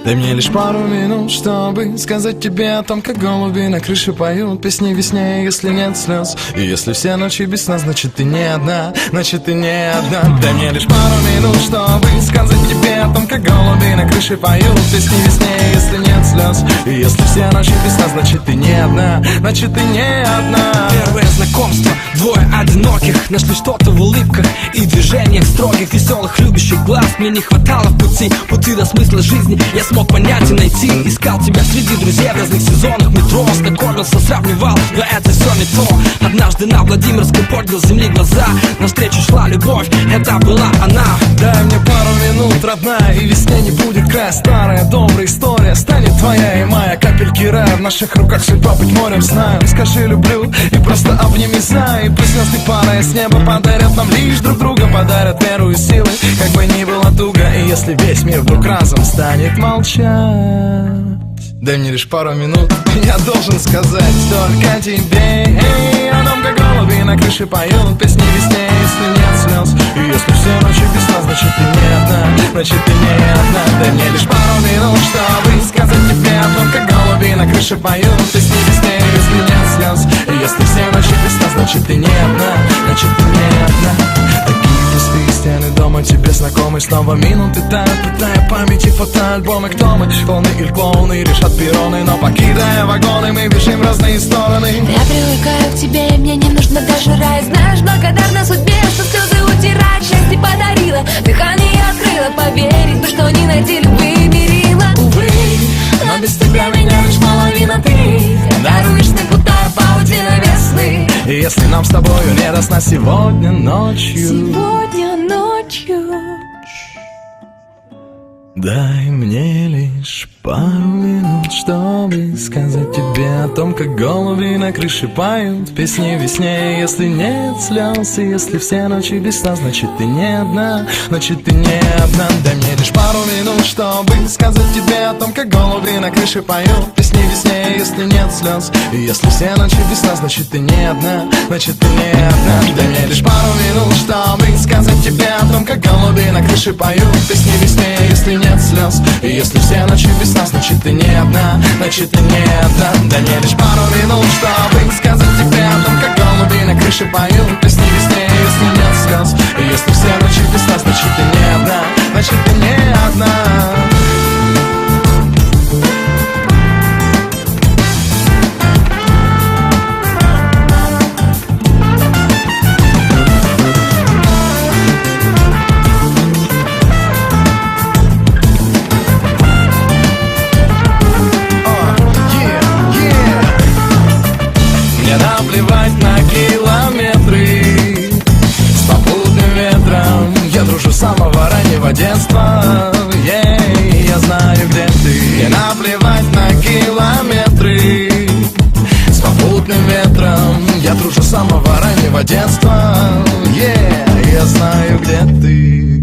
Дай мне лишь пару минут, чтобы сказать тебе о том, как голуби на крыше поют песни весне, если нет слез. И если все ночи без сна, значит ты не одна, значит ты не одна. Дай мне лишь пару минут, чтобы сказать тебе о том, как голуби на крыше поют песни весне, если нет слез. И если все ночи без сна, значит ты не одна, значит ты не одна. Первое знакомство, двое одиноких нашли что-то в улыбках и движениях строгих, веселых, любящих глаз. Мне не хватало пути до смысла жизни. Я смог понять и найти. Искал тебя среди друзей в разных сезонах метро. Знакомился, сравнивал, но это все не то. Однажды на Владимирском поднял с земли глаза. Навстречу шла любовь, это была она. Дай мне пару минут, родная, и весне не будет края. Старая добрая история станет твоя и моя. Капельки рая в наших руках, судьба быть морем знаю. Скажи люблю и просто обними за. И пусть звезды падая с неба подарят нам лишь друг друга, подарят веру и силы, как бы ни было туго. И если весь мир вдруг разом станет молчать, дай мне лишь пару минут, я должен сказать только тебе. Эй, о том, как голуби на крыше поют песни весне, если нет слез. И если все ночи без сна, значит ты не одна, значит ты не одна. Дай мне лишь пару минут, чтобы сказать тебе о том, как голуби на крыше поют песни весне, если нет слез. И если все ночи без сна, значит ты не одна, значит ты не одна. Такие пустые стены дома тебе знакомы. Снова минуты тают, питая памяти фотоальбомы. Кто мы, клоуны или клоуны, решат перроны. Но покидая вагоны, мы бежим в разные стороны. Я привыкаю к тебе, и мне не нужно даже рай. Знаешь, благодарна судьбе, что слезы утирать счастье подарила, дыхание открыла, поверить, что не найти любви мерила. Увы, но без тебя меня лишь половина ты. Даруешь мне будто паутина весны. И если нам с тобою не до сна сегодня ночью, сегодня ночью, дай мне лишь пару минут, чтобы сказать тебе о том, как голуби на крыше поют песни весне, если нет слез. И если все ночи без сна, значит ты не одна, значит ты не одна. Дай мне лишь пару минут, чтобы сказать тебе о том, как голуби на крыше поют песни весне, если нет слез. И если все ночи без сна, значит ты не одна, значит ты не одна. Дай мне лишь пару минут, чтобы сказать тебе о том, как голуби на крыше поют песни весне, если нет слез. И если все ночи без сна, значит ты не одна, значит ты не одна. Дай мне лишь пару минут, чтобы сказать тебе о том, как голуби на крыше поют песни весне, если нет слез. И если все ночи без сна, значит ты не одна, значит ты не одна. Наплевать на километры с попутным ветром. Я дружу с самого раннего детства. Я знаю, где ты. Мне наплевать на километры с попутным ветром. Я дружу с самого раннего детства. Я знаю, где ты.